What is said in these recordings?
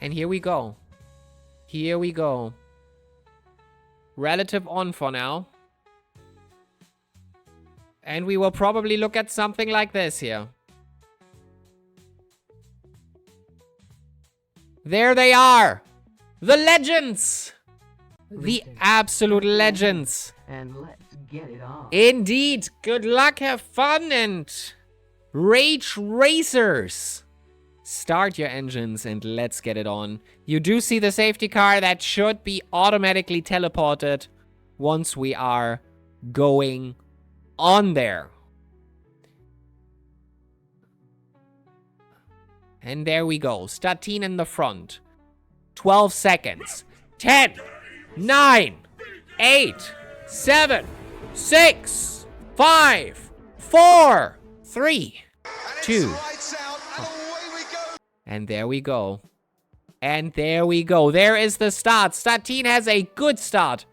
And here we go. Here we go. Relative on for now. And we will probably look at something like this here. There they are. The legends. The absolute legends. And let's get it on. Indeed. Good luck, have fun, and Rage Racers. Start your engines and let's get it on. You do see the safety car that should be automatically teleported once we are going on there. And there we go. Statine in the front. 12 seconds. 10, 9, 8, 7, 6, 5, 4, 3, 2. And there we go. And there we go. There is the start. Statine has a good start.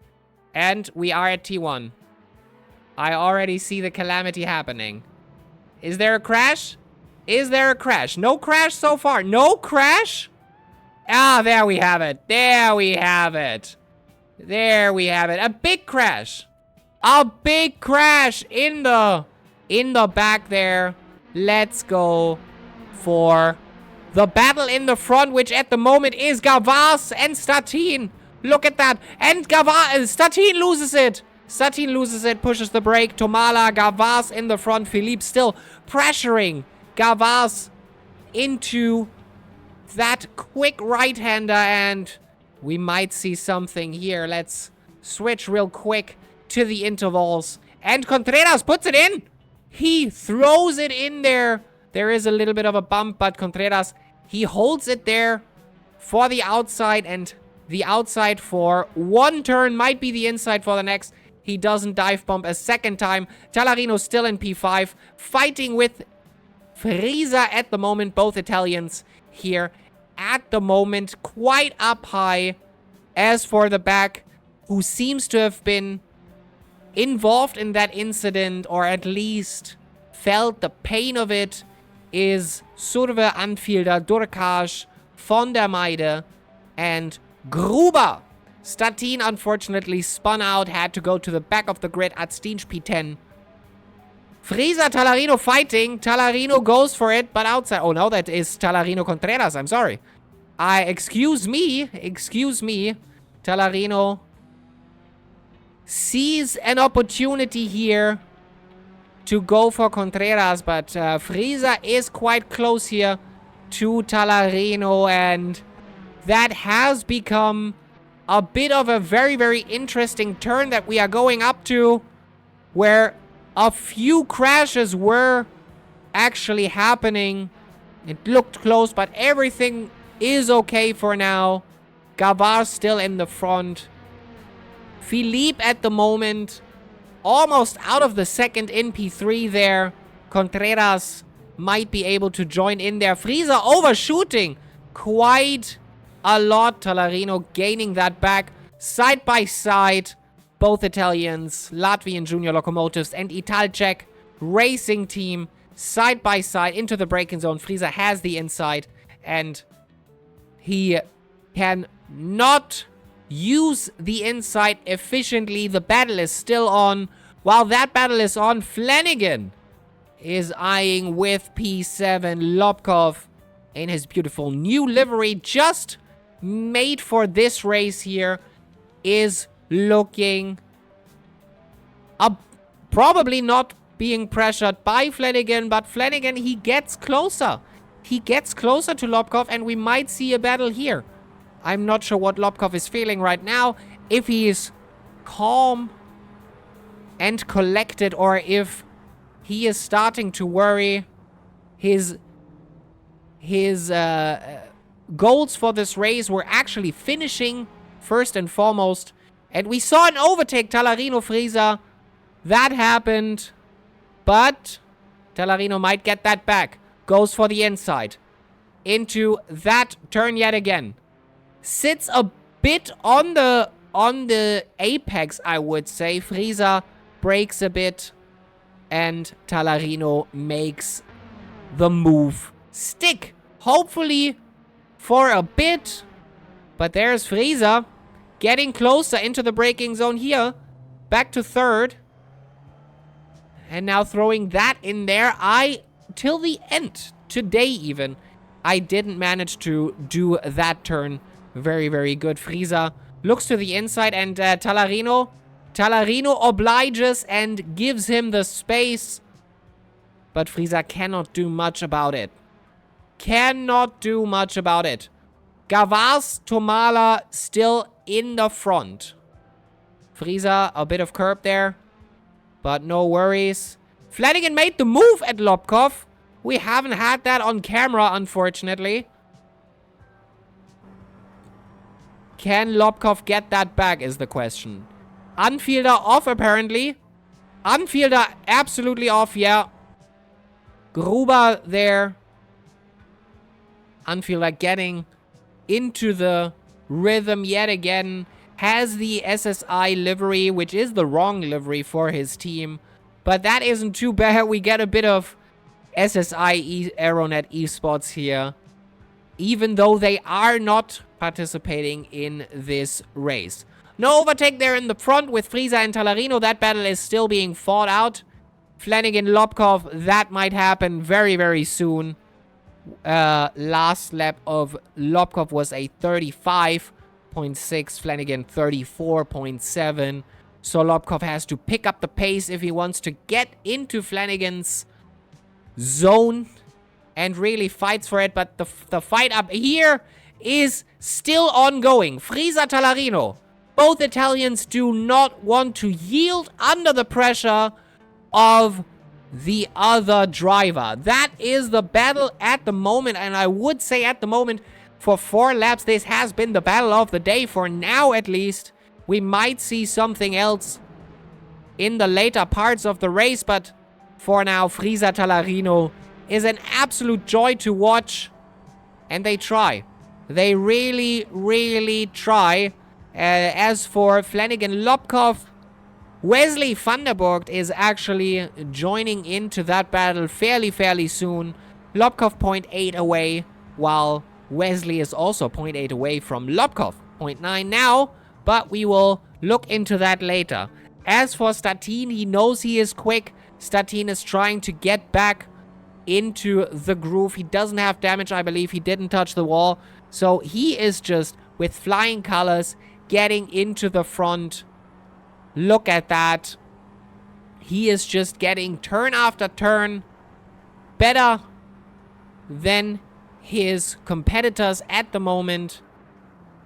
And we are at T1. I already see the calamity happening. Is there a crash? Is there a crash? No crash so far. No crash? Ah, there we have it. There we have it. There we have it. A big crash. A big crash in the back there. Let's go for the battle in the front, which at the moment is Gavas and Statine. Look at that. And Statine loses it. Statine loses it, pushes the brake. Tomala, Gavas in the front. Philippe still pressuring Gavas into that quick right-hander, and we might see something here. Let's switch real quick to the intervals. And Contreras puts it in. He throws it in there. There is a little bit of a bump, but Contreras, he holds it there for the outside, and the outside for one turn might be the inside for the next. He doesn't dive bomb a second time. Tallarino still in P5, fighting with Frisa at the moment. Both Italians here at the moment, quite up high. As for the back, who seems to have been involved in that incident, or at least felt the pain of it, is Surve, Anfielder, Durkaj, von der Meide, and Gruber. Statine unfortunately spun out, had to go to the back of the grid at Stinch P10. Frisa, Tallarino fighting. Tallarino goes for it, but outside. Oh, no, that is Tallarino Contreras. I'm sorry. Excuse me. Tallarino sees an opportunity here to go for Contreras, but Frisa is quite close here to Tallarino, and that has become a bit of a very, very interesting turn that we are going up to, where a few crashes were actually happening. It looked close, but everything is okay for now. Gavard still in the front. Philippe at the moment almost out of the second in P3 there. Contreras might be able to join in there. Frisa overshooting quite a lot. Tallarino gaining that back. Side by side, both Italians, Latvian junior locomotives and Italczech racing team side by side into the braking zone. Frisa has the inside, and he can not use the inside efficiently. The battle is still on. While that battle is on, Flanagan is eyeing with P7. Lobkov in his beautiful new livery, just made for this race here, is looking probably not being pressured by Flanagan, but Flanagan, he gets closer. He gets closer to Lobkov, and we might see a battle here. I'm not sure what Lobkov is feeling right now, if he is calm and collected, or if he is starting to worry. His goals for this race were actually finishing first and foremost. And we saw an overtake, Tallarino Frisa. That happened. But Tallarino might get that back. Goes for the inside. Into that turn yet again. Sits a bit on the apex, I would say. Frisa breaks a bit. And Tallarino makes the move stick. Hopefully for a bit. But there's Frieza getting closer into the braking zone here. Back to third. And now throwing that in there. Till the end, today even, I didn't manage to do that turn very, very good. Frieza looks to the inside and Talarino obliges and gives him the space. But Frieza cannot do much about it. Cannot do much about it. Gavas, Tomala still in the front. Frieza, a bit of curb there. But no worries. Flanagan made the move at Lobkov. We haven't had that on camera, unfortunately. Can Lobkov get that back is the question. Unfielder off, apparently. Unfielder absolutely off, yeah. Gruber there. Unfielder getting into the rhythm yet again. Has the SSI livery, which is the wrong livery for his team. But that isn't too bad. We get a bit of SSI Aeronet esports here. Even though they are not participating in this race. No overtake there in the front with Frieza and Talarino. That battle is still being fought out. Flanagan, Lobkov, that might happen very, very soon. Last lap of Lobkov was a 35.6. Flanagan 34.7. So Lobkov has to pick up the pace if he wants to get into Flanagan's zone and really fights for it. But the fight up here is still ongoing. Frieza, Talarino. Both Italians do not want to yield under the pressure of the other driver. That is the battle at the moment. And I would say at the moment, for 4 laps, this has been the battle of the day. For now, at least. We might see something else in the later parts of the race. But for now, Frieza, Talarino is an absolute joy to watch. And they try. They really, really try. As for Flanagan, Lobkov, Wesley Vanderburg is actually joining into that battle fairly soon. Lobkov 0.8 away, while Wesley is also 0.8 away from Lobkov. 0.9 now, but we will look into that later. As for Statin, he knows he is quick. Statin is trying to get back into the groove. He doesn't have damage, I believe. He didn't touch the wall. So he is just, with flying colors, getting into the front. Look at that. He is just getting turn after turn better than his competitors at the moment.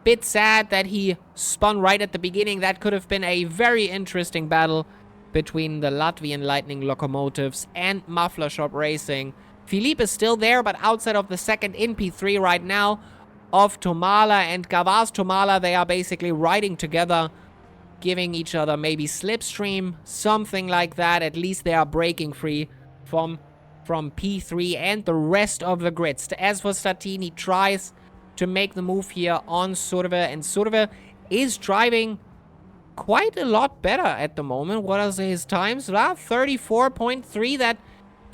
Bit sad that he spun right at the beginning. That could have been a very interesting battle between the Latvian Lightning Locomotives and Muffler Shop Racing. Philippe is still there, but outside of the second in P3 right now of Tomala and Gavas. Tomala, they are basically riding together, giving each other maybe slipstream, something like that. At least they are breaking free from P3 and the rest of the grid. As for Statin, he tries to make the move here on Surve, and Surve is driving quite a lot better at the moment. What are his times? 34.3. That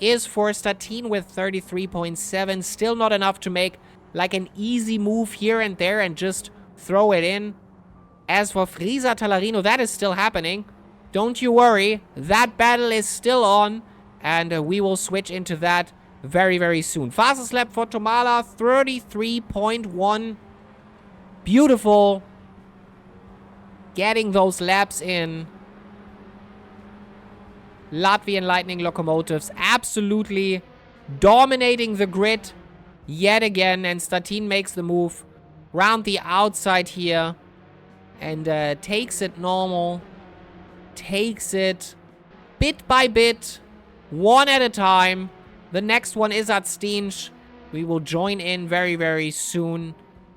is for Statin with 33.7. Still not enough to make like an easy move here and there and just throw it in. As for Frieza, Talarino, that is still happening. Don't you worry. That battle is still on. And we will switch into that very soon. Fastest lap for Tomala, 33.1. Beautiful. Getting those laps in. Latvian Lightning Locomotives absolutely dominating the grid yet again. And Statin makes the move round the outside here. And takes it normal. Takes it bit by bit. One at a time. The next one is at Stinch. We will join in very soon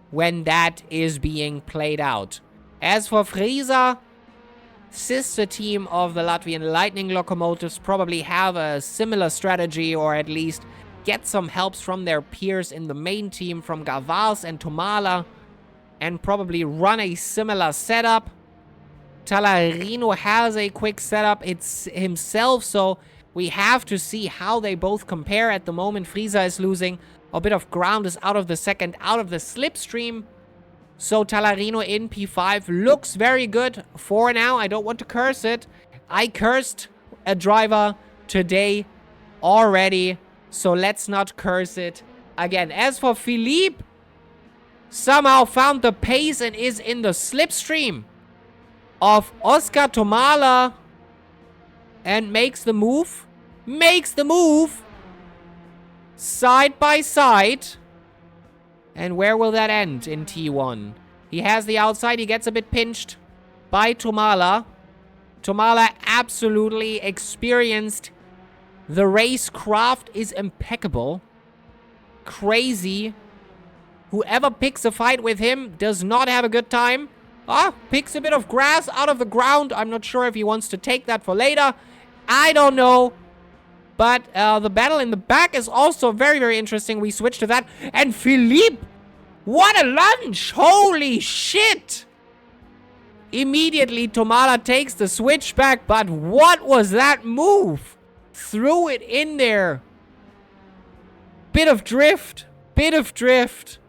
when that is being played out. As for Frieza, sister team of the Latvian Lightning Locomotives probably have a similar strategy, or at least get some helps from their peers in the main team from Gavas and Tomala, and probably run a similar setup. Talarino has a quick setup himself, so we have to see how they both compare. At the moment, Frieza is losing A bit of ground is out of the second, out of the slipstream. So Talarino in P5 looks very good for now. I don't want to curse it. I cursed a driver today already. So let's not curse it again. As for Philippe, somehow found the pace and is in the slipstream of Oscar Tomala. And makes the move. Makes the move. Side by side. And where will that end in T1? He has the outside. He gets a bit pinched by Tomala. Tomala absolutely experienced. The racecraft is impeccable. Crazy. Whoever picks a fight with him does not have a good time. Picks a bit of grass out of the ground. I'm not sure if he wants to take that for later. I don't know. But the battle in the back is also very, very interesting. We switch to that. And Philippe, what a lunge! Holy shit! Immediately, Tomala takes the switch back. But what was that move? Threw it in there. Bit of drift. Bit of drift.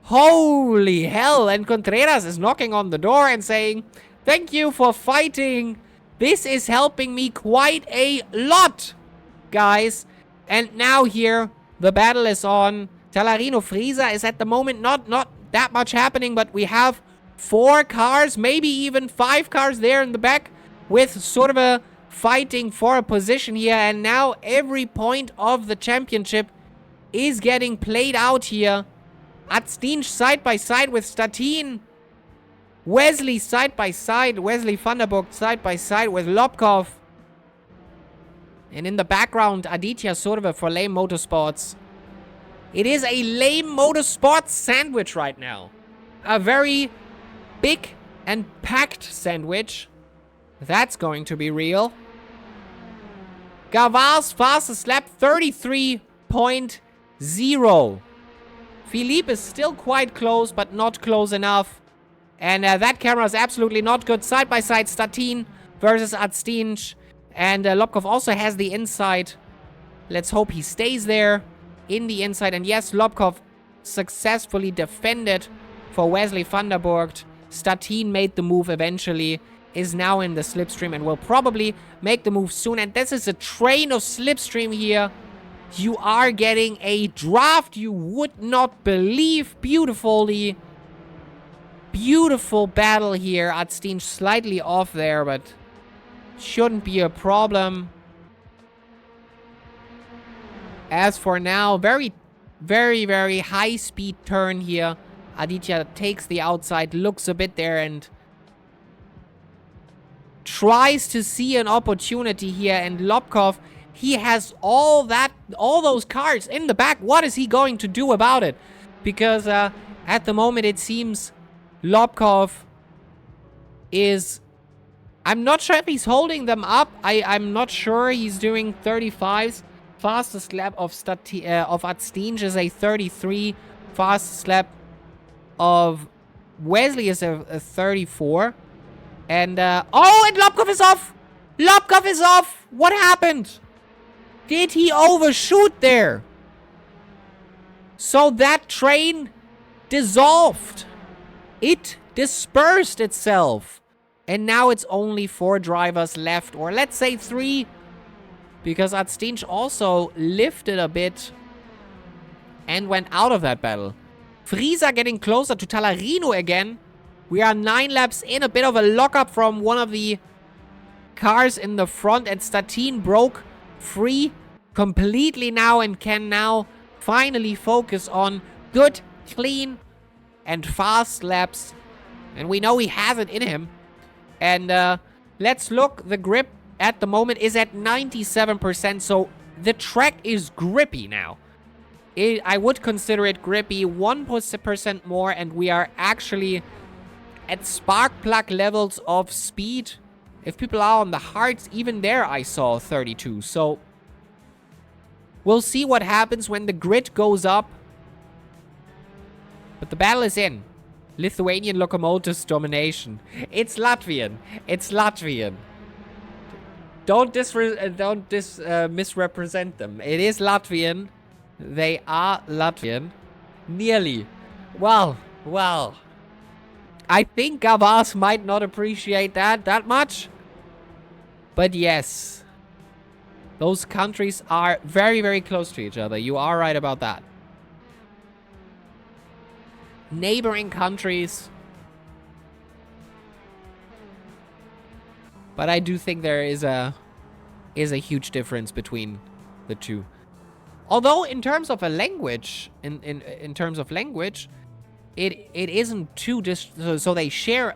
Holy hell. And Contreras is knocking on the door and saying, thank you for fighting. This is helping me quite a lot, guys. And now here, the battle is on. Talarino Frieza is at the moment not that much happening, but we have 4 cars, maybe even 5 cars there in the back with sort of a fighting for a position here. And now every point of the championship is getting played out here. Atstinj side by side with Statin. Wesley side by side. Wesley Vanderburg side by side with Lobkov. And in the background, Aditya Surve for Lame Motorsports. It is a Lame Motorsports sandwich right now. A very big and packed sandwich. That's going to be real. Gavar's fastest lap, 33.0. Philippe is still quite close, but not close enough. And that camera is absolutely not good. Side by side, Statin versus Atstinj. And Lobkov also has the inside. Let's hope he stays there in the inside. And yes, Lobkov successfully defended for Wesley Vanderburg. Statin made the move eventually. Is now in the slipstream and will probably make the move soon. And this is a train of slipstream here. You are getting a draft you would not believe. Beautiful battle here. Atstinj slightly off there, but shouldn't be a problem. As for now, very, very, very high speed turn here. Aditya takes the outside, looks a bit there and tries to see an opportunity here. And Lobkov, he has all those cars in the back. What is he going to do about it? Because at the moment it seems Lobkov is... I'm not sure if he's holding them up. I'm not sure he's doing 35s. Fastest lap of Atstinj is a 33. Fastest lap of Wesley is a 34. And, and Lobkov is off! Lobkov is off! What happened? Did he overshoot there? So that train dissolved. It dispersed itself. And now it's only 4 drivers left. Or let's say 3. Because Atstinj also lifted a bit and went out of that battle. Frieza getting closer to Talarino again. We are 9 laps in. A bit of a lockup from one of the cars in the front. And Statin broke free completely now and can now finally focus on good, clean, and fast laps. And we know he has it in him. And let's look. The grip at the moment is at 97%. So the track is grippy now. I would consider it grippy. 1% more and we are actually at spark plug levels of speed. If people are on the hards, even there I saw 32. So we'll see what happens when the grid goes up. But the battle is in. Lithuanian locomotives domination. It's Latvian. It's Latvian. Don't misrepresent them. It is Latvian. They are Latvian. Nearly. Well. I think Gavas might not appreciate that much. But yes. Those countries are very, very close to each other. You are right about that. Neighboring countries. But I do think there is a huge difference between the two. Although in terms of a language, in terms of language, it isn't too so they share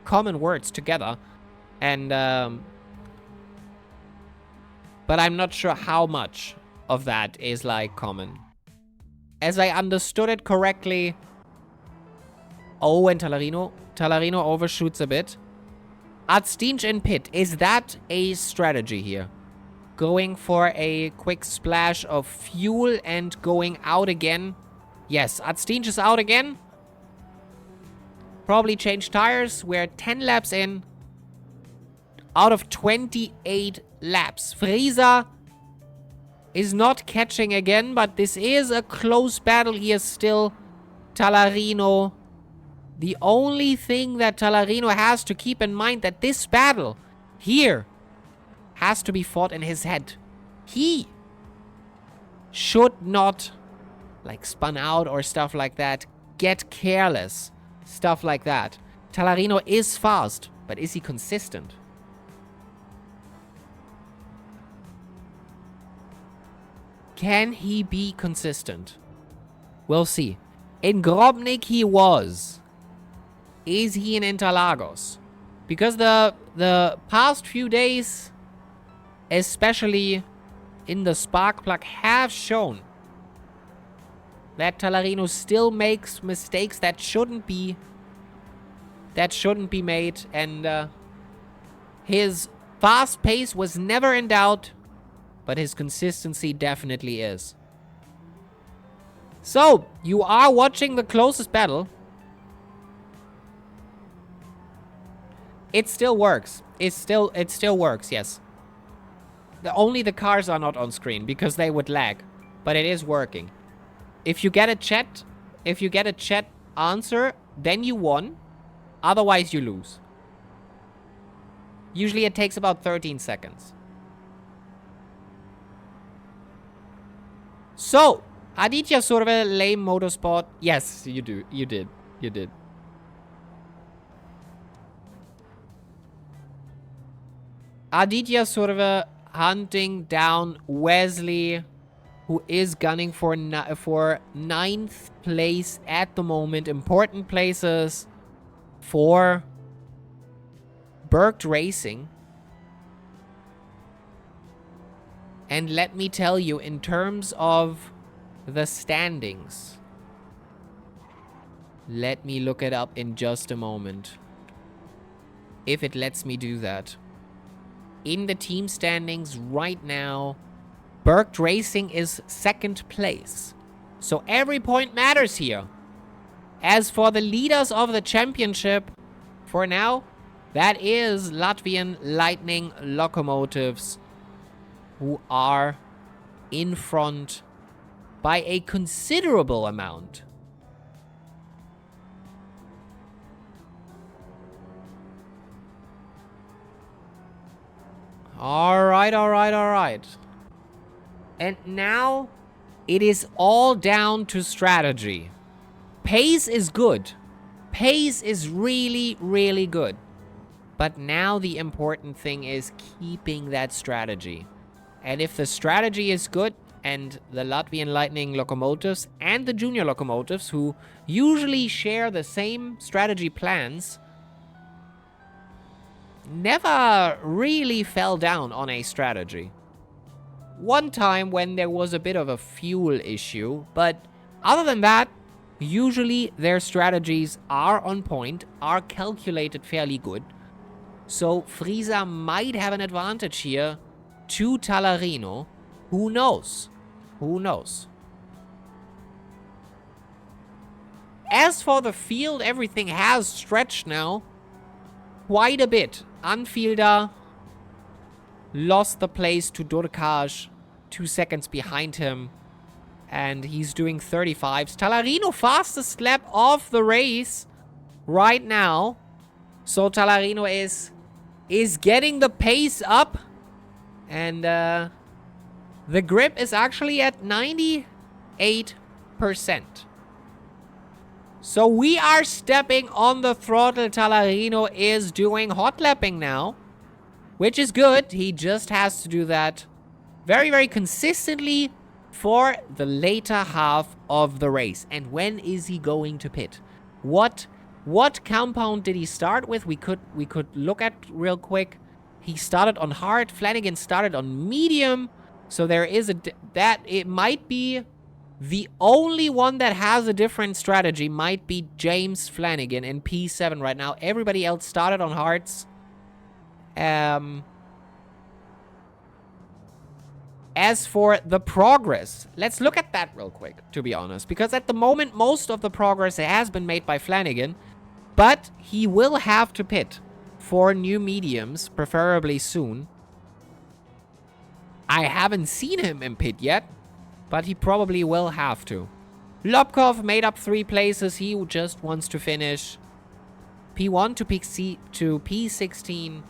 common words together, and but I'm not sure how much of that is like common. As I understood it correctly. Oh, and Tallarino overshoots a bit. Adstinch and Pit. Is that a strategy here? Going for a quick splash of fuel and going out again. Yes, Adstinch is out again. Probably change tires. We're 10 laps in. Out of 28 laps. Frieza is not catching again, but this is a close battle here still. Tallarino. The only thing that Tallarino has to keep in mind that this battle here has to be fought in his head. He should not, like, spun out or stuff like that. Get careless. Stuff like that. Tallarino is fast, but is he consistent? Can he be consistent? We'll see. In Grobnik he was. Is he in Interlagos? Because the past few days, especially in the spark plug, have shown that Tallarino still makes mistakes that shouldn't be made, and his fast pace was never in doubt, but his consistency definitely is. So, you are watching the closest battle. It still works. It still works, yes. Only the cars are not on screen because they would lag. But it is working. If you get a chat answer, then you won. Otherwise you lose. Usually it takes about 13 seconds. So, Aditya Surve, lame motorsport. Yes, you do. You did. Aditya Surve hunting down Wesley, who is gunning for 9th place at the moment. Important places for Berked Racing. And let me tell you, in terms of the standings, let me look it up in just a moment. If it lets me do that. In the team standings right now, Berked Racing is 2nd place. So every point matters here. As for the leaders of the championship, for now, that is Latvian Lightning Locomotives, who are in front by a considerable amount. All right. And now it is all down to strategy. Pace is good. Pace is really, really good. But now the important thing is keeping that strategy. And if the strategy is good, and the Latvian Lightning Locomotives and the Junior Locomotives, who usually share the same strategy plans, never really fell down on a strategy. One time when there was a bit of a fuel issue, but other than that, usually their strategies are on point, are calculated fairly good. So Frieza might have an advantage here to Tallarino. Who knows? As for the field, everything has stretched now quite a bit. Anfielder lost the place to Durkaj, 2 seconds behind him. And he's doing 35s. Talarino, fastest lap of the race right now. So Talarino is getting the pace up. And the grip is actually at 98%. So we are stepping on the throttle. Talarino is doing hot lapping now, which is good. He just has to do that very, very consistently for the later half of the race. And when is he going to pit? What compound did he start with? We could look at real quick. He started on hard. Flanagan started on medium. So there is that it might be the only one that has a different strategy might be James Flanagan in P7 right now. Everybody else started on hards. As for the progress, let's look at that real quick, to be honest. Because at the moment, most of the progress has been made by Flanagan. But he will have to pit for new mediums, preferably soon. I haven't seen him in pit yet, but he probably will have to. Lobkov made up 3 places. He just wants to finish. P1 to P16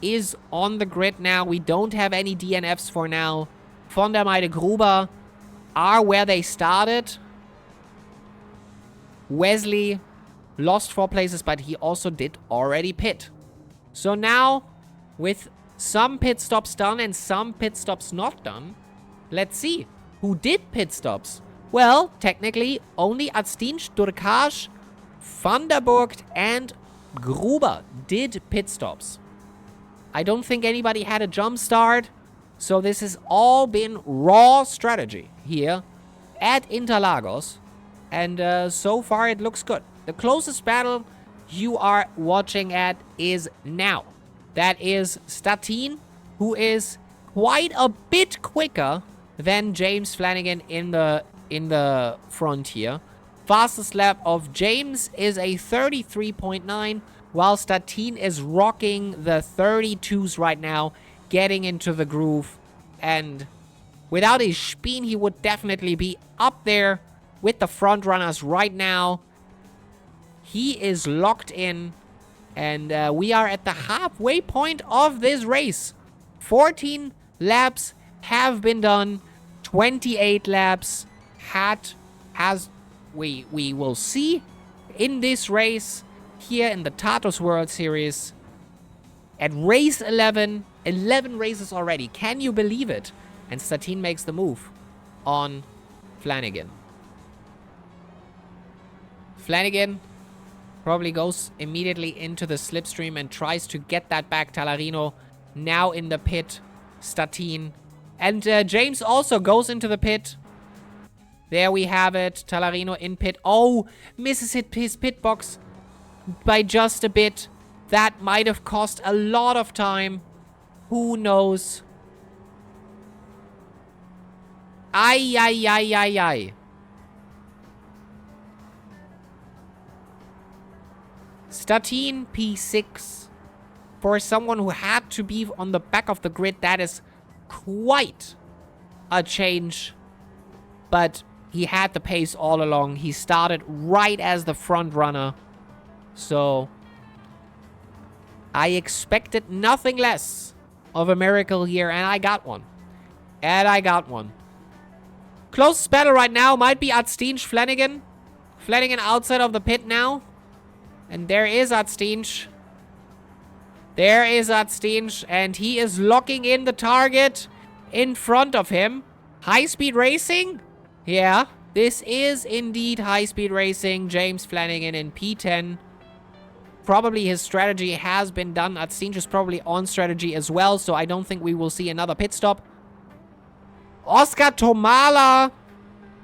is on the grid now. We don't have any DNFs for now. Von der Meide Gruber are where they started. Wesley lost 4 places, but he also did already pit. So now, with some pit stops done and some pit stops not done, let's see who did pit stops. Well, technically, only Adstinch, Durkaj, Van der Burgt, and Gruber did pit stops. I don't think anybody had a jump start, so this has all been raw strategy here at Interlagos, and so far it looks good. The closest battle you are watching at is now. That is Statin, who is quite a bit quicker than James Flanagan in the front here. Fastest lap of James is a 33.9, while Statin is rocking the 32s right now, getting into the groove. And without his spin, he would definitely be up there with the front runners right now. He is locked in, and we are at the halfway point of this race. 14 laps have been done. 28 laps we will see in this race here in the Tatuus World Series. At race 11 races already. Can you believe it? And Statin makes the move on Flanagan. Flanagan probably goes immediately into the slipstream and tries to get that back. Talarino now in the pit. Statin. And James also goes into the pit. There we have it. Talarino in pit. Oh, misses his pit box by just a bit. That might have cost a lot of time. Who knows? Ay, ay, ay, ay, ay. Statin P6. For someone who had to be on the back of the grid, that is quite a change. But he had the pace all along. He started right as the front runner. So I expected nothing less of a miracle here, and I got one. Closest battle right now might be Adstinch Flanagan. Flanagan outside of the pit now. And there is Adstinch. And he is locking in the target in front of him. High-speed racing? Yeah, this is indeed high-speed racing. James Flanagan in P10. Probably his strategy has been done. Adstinch is probably on strategy as well, so I don't think we will see another pit stop. Oscar Tomala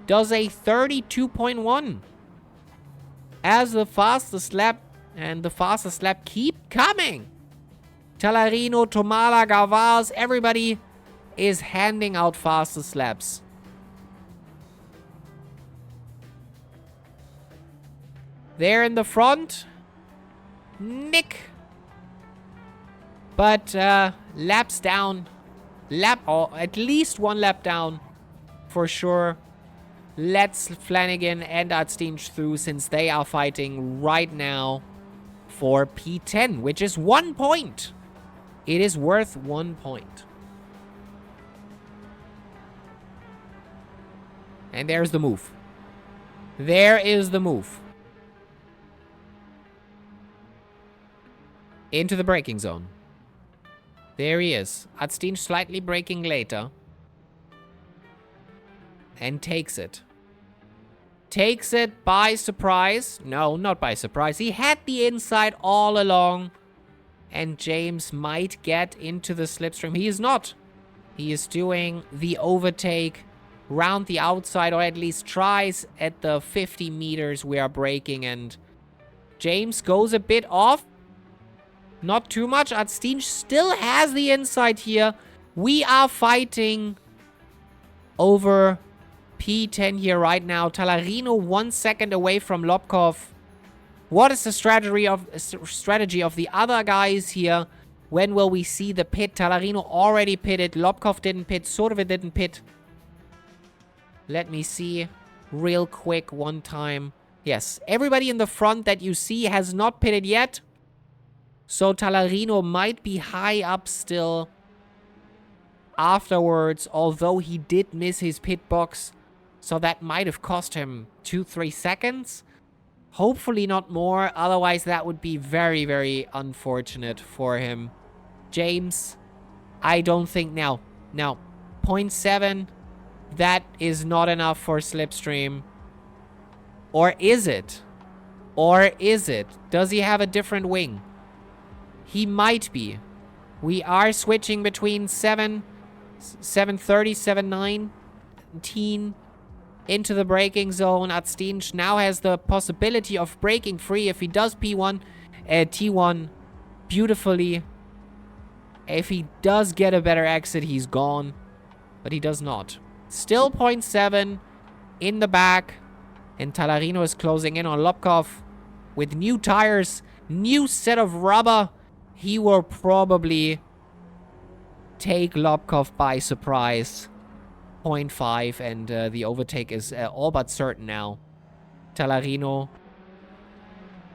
does a 32.1 as the fastest lap, and the fastest lap keep coming. Talarino, Tomala, Gavaz, everybody is handing out fastest laps. There in the front, Nick. But laps down. At least one lap down for sure lets Flanagan and Artstinch through, since they are fighting right now for P10, which is 1 point. It is worth 1 point. And there's the move. There is the move. Into the braking zone. There he is. Artstinch slightly braking later. And takes it. Takes it by surprise. No, not by surprise. He had the inside all along. And James might get into the slipstream. He is not. He is doing the overtake round the outside, or at least tries at the 50 meters we are braking. And James goes a bit off. Not too much. Artstinch still has the inside here. We are fighting over P10 here right now. Talarino 1 second away from Lobkov. What is the strategy of the other guys here? When will we see the pit? Talarino already pitted. Lobkov didn't pit. Sorve didn't pit. Let me see real quick one time. Yes, everybody in the front that you see has not pitted yet. So Talarino might be high up still afterwards, although he did miss his pit box. So that might have cost him 2-3 seconds. Hopefully not more, otherwise that would be very, very unfortunate for him. James, I don't think now. Now, 0.7, that is not enough for Slipstream. Or is it? Or is it? Does he have a different wing? He might be. We are switching between 7:30, 7:19 into the braking zone. Artstinch now has the possibility of breaking free if he does T1 beautifully. If he does get a better exit, he's gone. But he does not. Still 0.7 in the back. And Talarino is closing in on Lobkov with new tires, new set of rubber. He will probably take Lobkov by surprise. 0.5, and the overtake is all but certain now. Talarino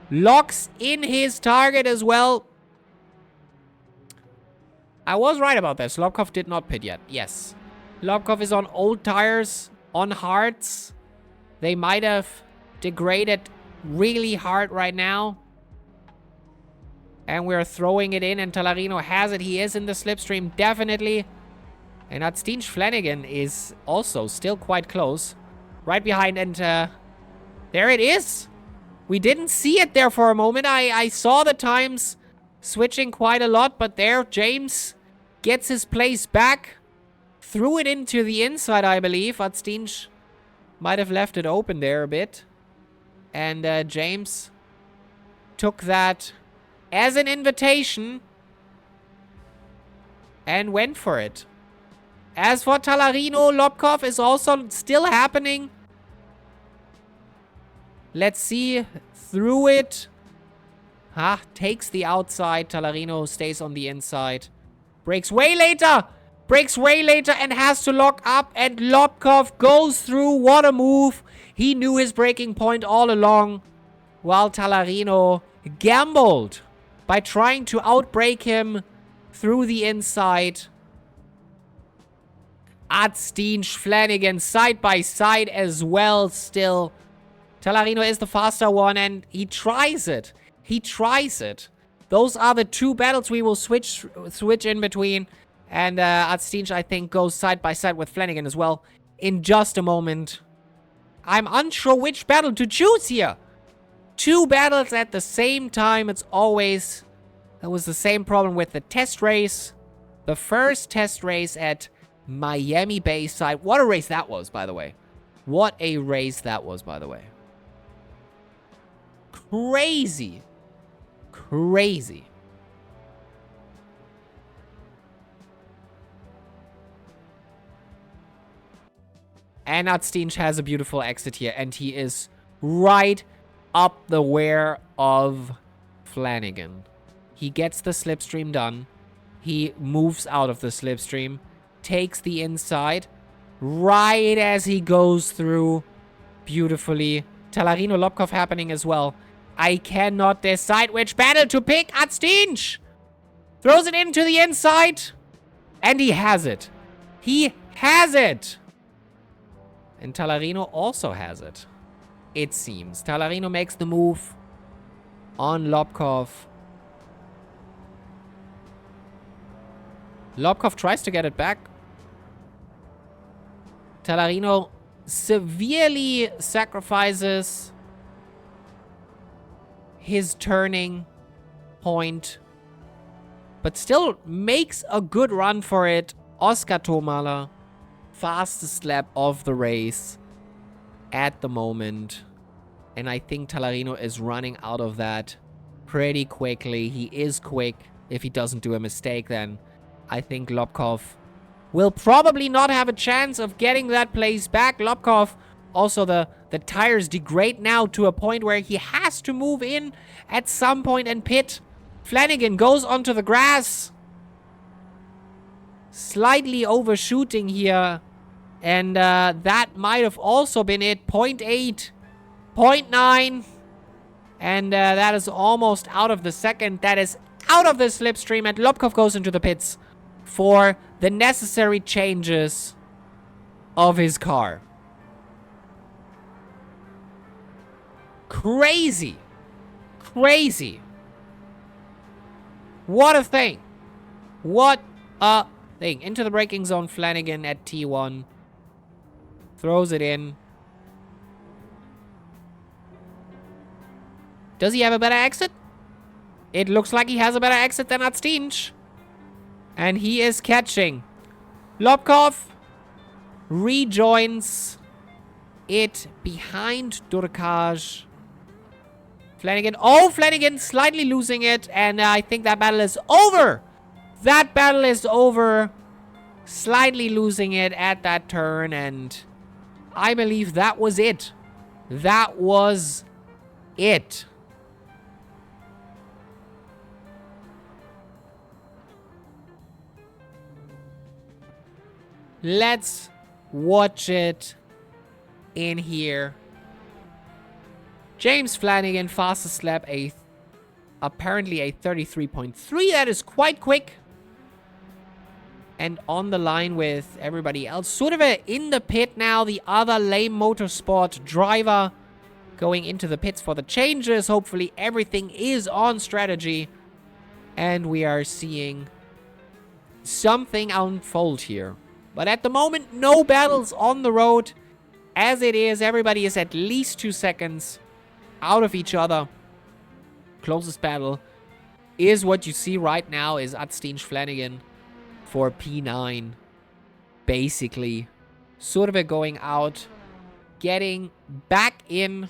locks in his target as well. I was right about this. Lobkov did not pit yet. Yes. Lobkov is on old tires, on hards. They might have degraded really hard right now. And we're throwing it in, and Talarino has it. He is in the slipstream, definitely. And Artstinch Flanagan is also still quite close. Right behind, and there it is. We didn't see it there for a moment. I saw the times switching quite a lot, but there James gets his place back. Threw it into the inside, I believe. Artstinch might have left it open there a bit. And James took that as an invitation and went for it. As for Talarino, Lobkov is also still happening. Let's see. Through it. Takes the outside. Talarino stays on the inside. Breaks way later. Breaks way later and has to lock up. And Lobkov goes through. What a move. He knew his breaking point all along. While Talarino gambled by trying to outbrake him through the inside. Artstinch, Flanagan side by side as well still. Talarino is the faster one, and he tries it. He tries it. Those are the two battles we will switch in between. And Artstinch, I think, goes side by side with Flanagan as well in just a moment. I'm unsure which battle to choose here. Two battles at the same time. It's always... That was the same problem with the test race. The first test race at Miami Bayside. What a race that was, by the way. What a race that was, by the way. Crazy. Crazy. And Artstinch has a beautiful exit here. And he is right up the rear of Flanagan. He gets the slipstream done. He moves out of the slipstream. Takes the inside. Right as he goes through. Beautifully. Talarino Lobkov happening as well. I cannot decide which battle to pick. Adstinch throws it into the inside. And he has it. He has it. And Talarino also has it. It seems. Talarino makes the move on Lobkov. Lobkov tries to get it back. Talarino severely sacrifices his turning point, but still makes a good run for it. Oscar Tomala, fastest lap of the race at the moment. And I think Talarino is running out of that pretty quickly. He is quick. If he doesn't do a mistake, then I think Lobkov will probably not have a chance of getting that place back. Lobkov, also the tires degrade now to a point where he has to move in at some point and pit. Flanagan goes onto the grass. Slightly overshooting here. And that might have also been it. 0.8. 0.9. And that is almost out of the second. That is out of the slipstream. And Lobkov goes into the pits for the necessary changes of his car. Crazy. Crazy. What a thing. What a thing. Into the braking zone, Flanagan at T1. Throws it in. Does he have a better exit? It looks like he has a better exit than Adstinch. And he is catching. Lobkov rejoins it behind Durkaj. Flanagan. Oh, Flanagan slightly losing it. And I think that battle is over. That battle is over. Slightly losing it at that turn. And I believe that was it. That was it. Let's watch it in here. James Flanagan, fastest lap, apparently a 33.3. That is quite quick. And on the line with everybody else. Sort of in the pit now. The other Lame Motorsport driver going into the pits for the changes. Hopefully everything is on strategy. And we are seeing something unfold here. But at the moment, no battles on the road. As it is, everybody is at least 2 seconds out of each other. Closest battle is what you see right now is Adstinch Flanagan for P9. Basically, sort of going out, getting back in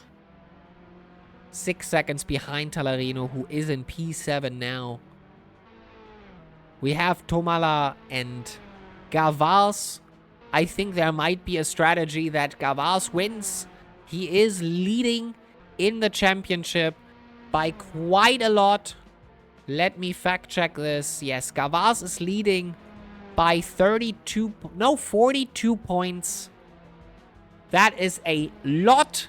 6 seconds behind Talarino, who is in P7 now. We have Tomala and Gavars. I think there might be a strategy that Gavars wins. He is leading in the championship by quite a lot. Let me fact check this. Yes, Gavars is leading by 42 points. That is a lot.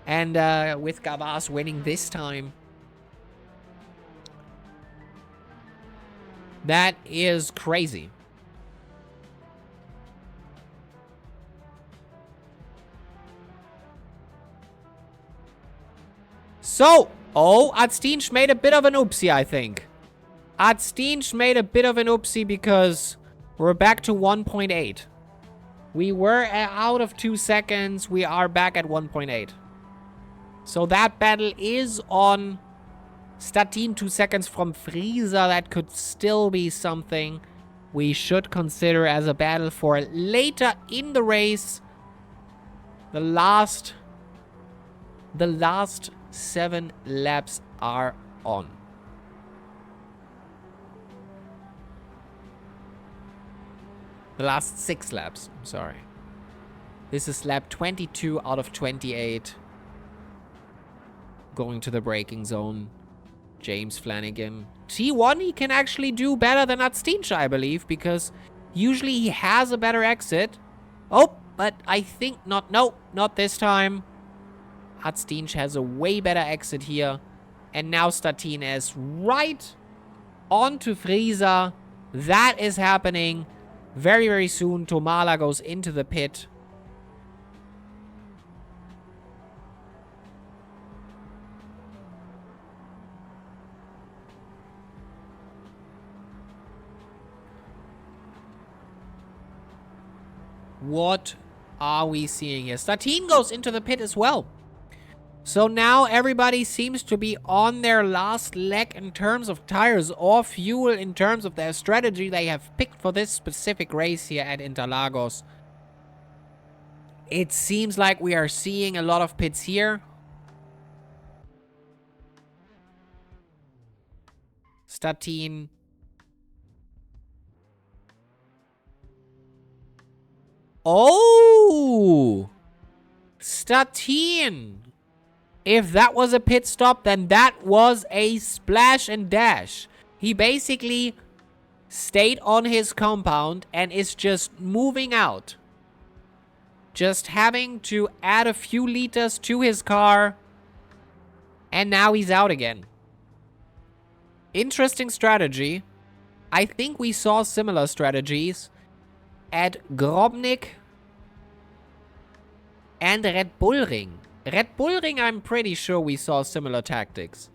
And with Gavars winning this time, that is crazy. So, Adstinch made a bit of an oopsie, I think. Adstinch made a bit of an oopsie because we're back to 1.8. We were out of 2 seconds. We are back at 1.8. So that battle is on Statin, 2 seconds from Friesa. That could still be something we should consider as a battle for later in the race. The last 7 laps are on. The last 6 laps, I'm sorry. This is lap 22 out of 28. Going to the braking zone. James Flanagan. T1, he can actually do better than Adstinch, I believe, because Usually he has a better exit. Oh, but I think not. No, not this time. Hatzdienst has a way better exit here. And now Statin is right onto Frieza. That is happening very, very soon. Tomala goes into the pit. What are we seeing here? Statin goes into the pit as well. So now everybody seems to be on their last leg in terms of tires or fuel, in terms of their strategy they have picked for this specific race here at Interlagos. It seems like we are seeing a lot of pits here. Statin. Oh! Statin! If that was a pit stop, then that was a splash and dash. He basically stayed on his compound and is just moving out. Just having to add a few liters to his car. And now he's out again. Interesting strategy. I think we saw similar strategies at Grobnik and Red Bull Ring. Red Bull Ring, I'm pretty sure we saw similar tactics.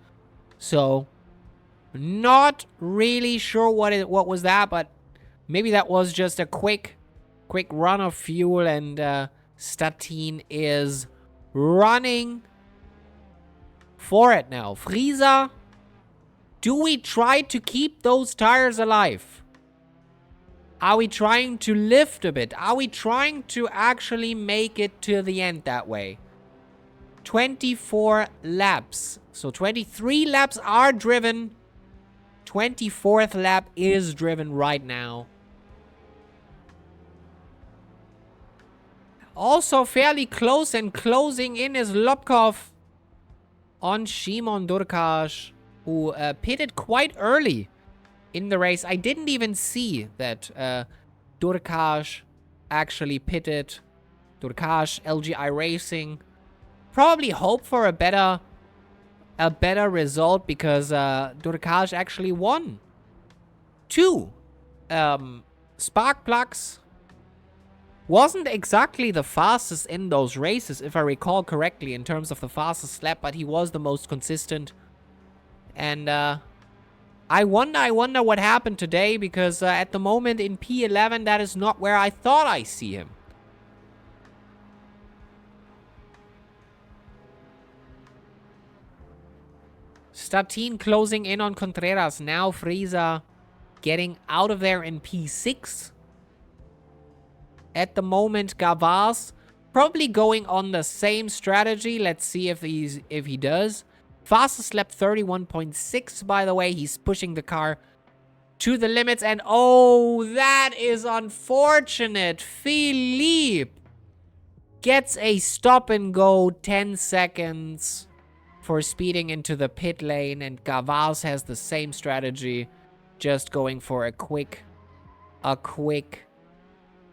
So, not really sure what was that, but maybe that was just a quick run of fuel, and Statin is running for it now. Frieza, do we try to keep those tires alive? Are we trying to lift a bit? Are we trying to actually make it to the end that way? 24 laps. So 23 laps are driven. 24th lap is driven right now. Also fairly close and closing in is Lobkov on Shimon Durkash, who pitted quite early in the race. I didn't even see that Durkash actually pitted. Durkash, LGI Racing. Probably hope for a better result, because Durkash actually won 2 spark plugs. Wasn't exactly the fastest in those races, if I recall correctly, in terms of the fastest lap, but he was the most consistent. And I wonder what happened today, because at the moment in P11, that is not where I thought I see him. Statin closing in on Contreras. Now Frieza getting out of there in P6. At the moment, Gavaz probably going on the same strategy. Let's see if he does. Fastest lap 31.6, by the way. He's pushing the car to the limits. And oh, that is unfortunate. Philippe gets a stop and go, 10 seconds for speeding into the pit lane. And Gavaz has the same strategy, just going for a quick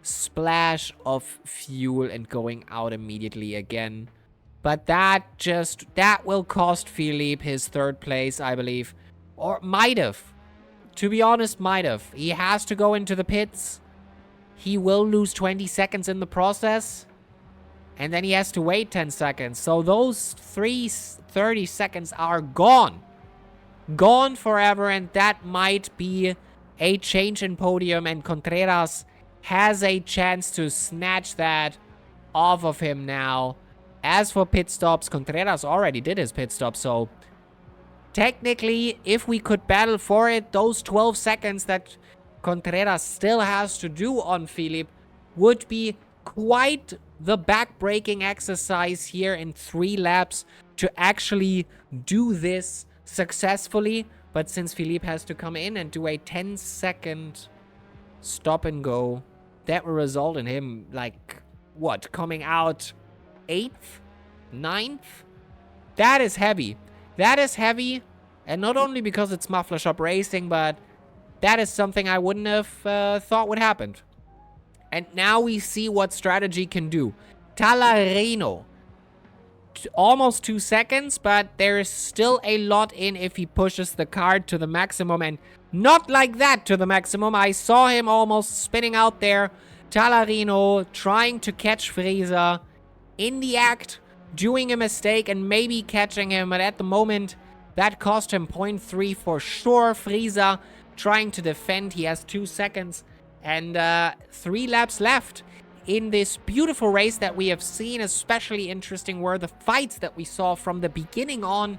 splash of fuel and going out immediately again. But that will cost Philippe his 3rd place, I believe. Or might have. To be honest, might have. He has to go into the pits. He will lose 20 seconds in the process. And then he has to wait 10 seconds. So those 30 seconds are gone. Gone forever. And that might be a change in podium. And Contreras has a chance to snatch that off of him now. As for pit stops, Contreras already did his pit stop, so technically, if we could battle for it, those 12 seconds that Contreras still has to do on Philippe would be quite the back-breaking exercise here in 3 laps to actually do this successfully. But since Philippe has to come in and do a 10-second stop and go, that will result in him, like, what, coming out 8th? 9th? That is heavy. That is heavy. And not only because it's Muffler Shop Racing, but That is something I wouldn't have thought would happen. And now we see what strategy can do. Talarino. Almost 2 seconds, but there is still a lot in if he pushes the card to the maximum, and not like that to the maximum. I saw him almost spinning out there. Talarino trying to catch Frieza in the act, doing a mistake and maybe catching him, but at the moment that cost him 0.3 for sure. Frieza trying to defend. He has 2 seconds and 3 laps left. In this beautiful race that we have seen, especially interesting were the fights that we saw from the beginning on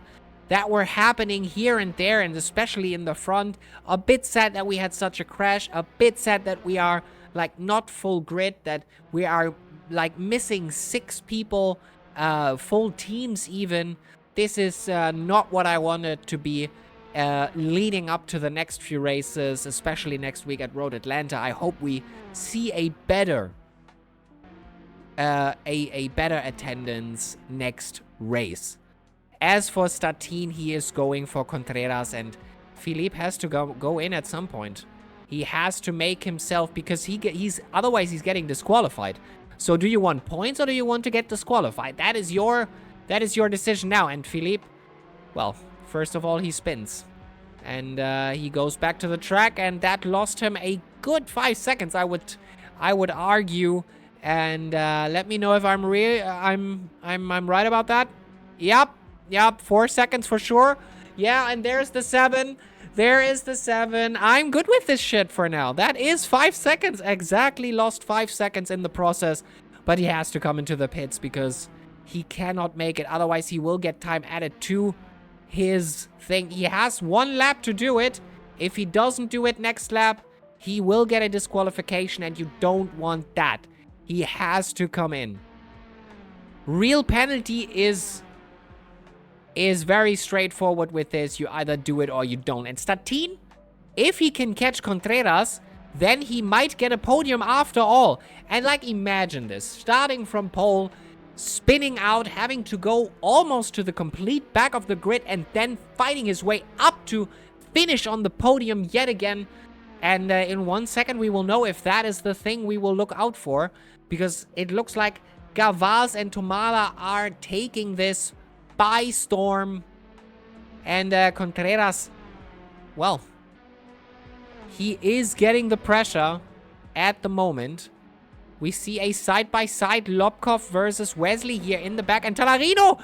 that were happening here and there, and especially in the front. A bit sad that we had such a crash. A bit sad that we are, like, not full grid, that we are, like, missing 6 people, full teams even. This is not what I wanted to be leading up to the next few races, especially next week at Road Atlanta. I hope we see a better better attendance next race. As for Statin, he is going for Contreras, and Philippe has to go in at some point. He has to make himself, because otherwise he's getting disqualified. So do you want points or do you want to get disqualified? That is your decision now. And Philippe, well, first of all, he spins. And he goes back to the track, and that lost him a good 5 seconds, I would argue. And let me know if I'm right about that. Yep, 4 seconds for sure. Yeah, and there's the 7. There is the 7. I'm good with this shit for now. That is 5 seconds. Exactly lost 5 seconds in the process. But he has to come into the pits because he cannot make it. Otherwise, he will get time added to his thing. He has 1 lap to do it. If he doesn't do it next lap, he will get a disqualification, and you don't want that. He has to come in. Real penalty is very straightforward with this. You either do it or you don't. And Statin, if he can catch Contreras, then he might get a podium after all. And like, imagine this. Starting from pole, spinning out, having to go almost to the complete back of the grid, and then fighting his way up to finish on the podium yet again. And in 1 second, we will know if that is the thing we will look out for. Because it looks like Gavaz and Tomala are taking this by storm. And Contreras, well, he is getting the pressure at the moment. We see a side-by-side Lobkov versus Wesley here in the back. And Talarino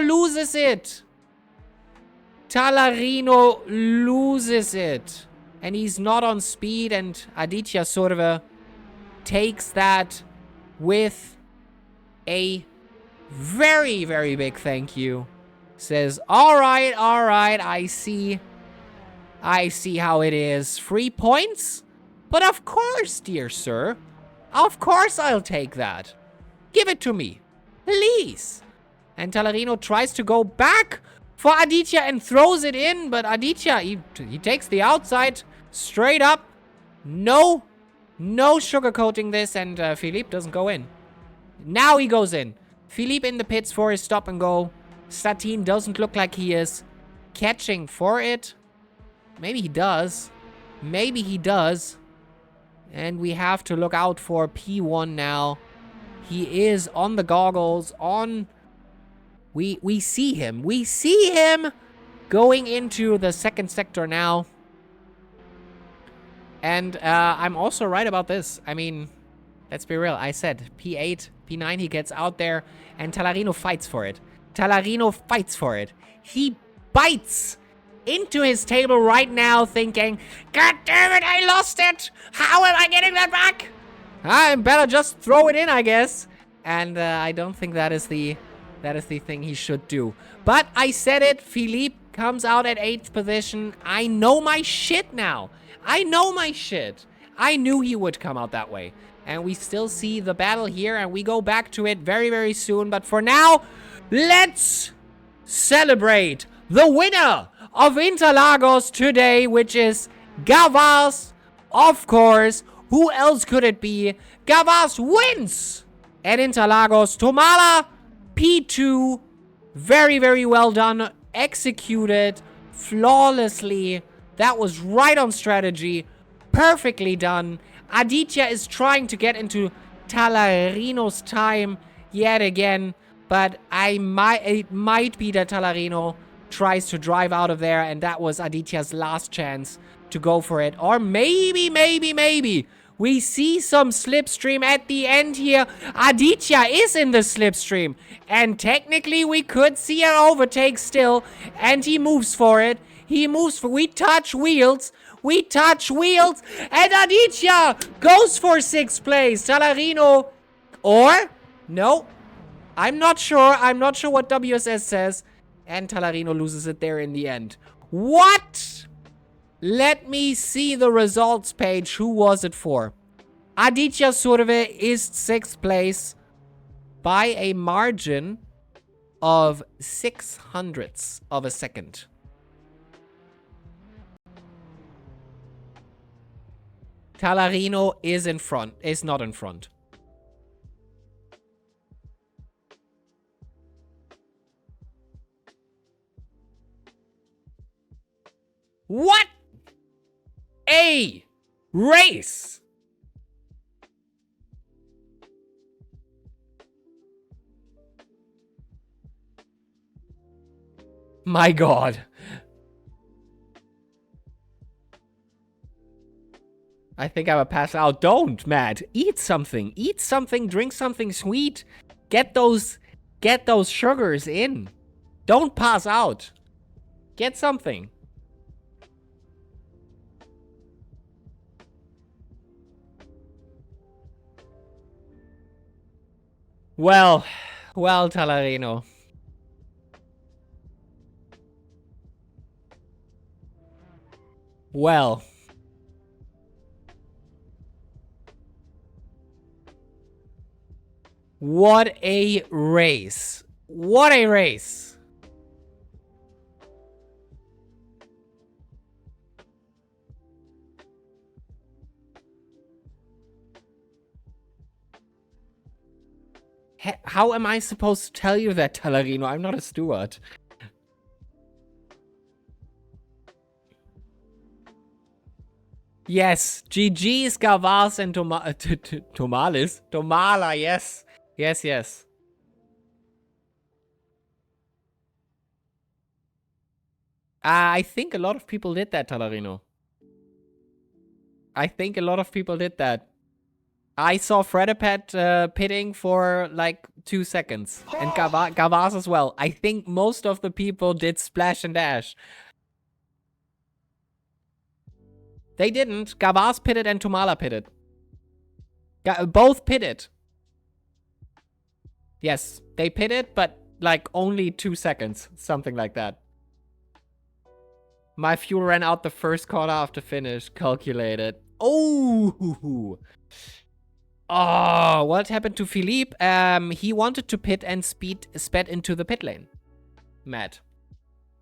loses it. Talarino loses it. And he's not on speed, and Aditya Surve takes that with a very, very big thank you. Says, all right, I see how it is. 3 points? But of course, dear sir. Of course I'll take that. Give it to me. Please. And Talarino tries to go back for Aditya and throws it in, but Aditya, he takes the outside straight up. No sugarcoating this, and Philippe doesn't go in. Now he goes in. Philippe in the pits for his stop and go. Statin doesn't look like he is catching for it. Maybe he does. Maybe he does. And we have to look out for P1 now. He is on the goggles, on... We see him. We see him going into the second sector now. And I'm also right about this. I mean, let's be real. I said P8, P9, he gets out there, and Talarino fights for it. Talarino fights for it. He bites into his table right now, thinking, God damn it, I lost it! How am I getting that back? I better just throw it in, I guess. And I don't think that is the thing he should do. But I said it, Philippe comes out at 8th position. I know my shit now. I know my shit. I knew he would come out that way. And we still see the battle here, and we go back to it very, very soon. But for now, let's celebrate the winner of Interlagos today, which is Gavaz, of course. Who else could it be? Gavaz wins at Interlagos. Tomala, P2. Very, very well done. Executed flawlessly. That was right on strategy. Perfectly done. Aditya is trying to get into Talarino's time yet again. But it might be that Talarino tries to drive out of there. And that was Aditya's last chance to go for it. Or maybe we see some slipstream at the end here. Aditya is in the slipstream. And technically we could see an overtake still. And he moves for it. We touch wheels. And Aditya goes for 6th place. Talarino, or, no, I'm not sure what WSS says. And Talarino loses it there in the end. What? Let me see the results page. Who was it for? Aditya Surve is 6th place by a margin of 0.06 of a second. Talarino is not in front. What a race! My God. I think I will pass out. Don't, Matt. Eat something. Drink something sweet. Get those sugars in. Don't pass out. Get something. Well, Talarino. Well. What a race. What a race. How am I supposed to tell you that, Talarino? I'm not a steward. Yes, GG's, Gavas, and Tomales. Tomala, yes. Yes. I think a lot of people did that, Talarino. I think a lot of people did that. I saw Fredipet pitting for like 2 seconds. And Gavas as well. I think most of the people did splash and dash. They didn't. Gavas pitted and Tomala pitted. Both pitted. Yes, they pitted, but like only 2 seconds. Something like that. My fuel ran out the first corner after finish. Calculated. Oh! Oh, what happened to Philippe? He wanted to pit and sped into the pit lane. Matt.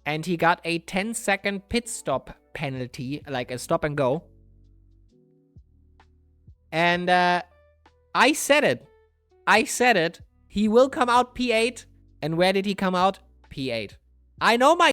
And he got a 10-second pit stop penalty, like a stop and go. And I said it. He will come out P8. And where did he come out? P8. I know my